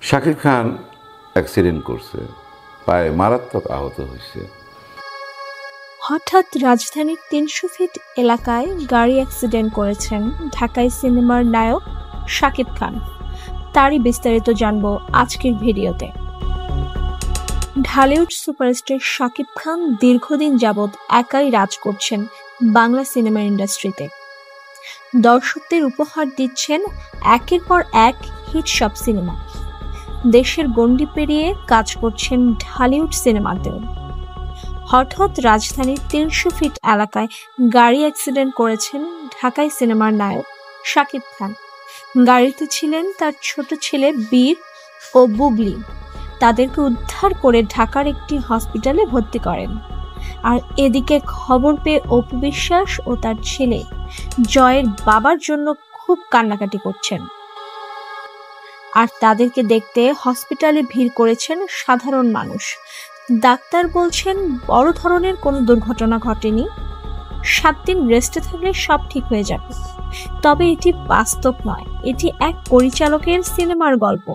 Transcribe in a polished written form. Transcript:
Shakib Khan accident করছে, পায়ে মারাত্মক আহত হয়েছে। হঠাৎ রাজধানীর ৩০০ ফিট এলাকায় গাড়ি অ্যাক্সিডেন্ট করেছেন ঢাকাই সিনেমার নায়ক শাকিব খান। তারই বিস্তারিত জানবো আজকের ভিডিওতে। ঢালিউড সুপারস্টার শাকিব খান দীর্ঘদিন যাবৎ একাই রাজ করছেন বাংলা সিনেমা ইন্ডাস্ট্রিতে। দর্শকদের উপহার দিচ্ছেন একের পর এক হিট সব সিনেমা। দেশের গণ্ডি পেরিয়ে কাজ করছেন ঢালিউড সিনেমাতেও। হঠাৎ রাজধানীর ৩০০ ফিট এলাকায় গাড়ি অ্যাক্সিডেন্ট করেছেন ঢাকাই সিনেমার নায়ক শাকিব খান। গাড়িতে ছিলেন তার ছোট ছেলে বীর ও বুবলি। তাদেরকে উদ্ধার করে ঢাকার একটি হসপিটালে ভর্তি করেন। আর এদিকে খবর পেয়ে অপু বিশ্বাস ও তার ছেলে জয়ের বাবার জন্য খুব কান্নাকাটি করছেন। আর তাদেরকে দেখতে হসপিটালে ভিড় করেছেন সাধারণ মানুষ। ডাক্তার বলছেন বড় ধরনের কোনো দুর্ঘটনা ঘটেনি, 7 দিন রেস্টে থাকলে সব ঠিক হয়ে যাবে। তবে এটি বাস্তব নয়, এটি এক পরিচালকের সিনেমার গল্প।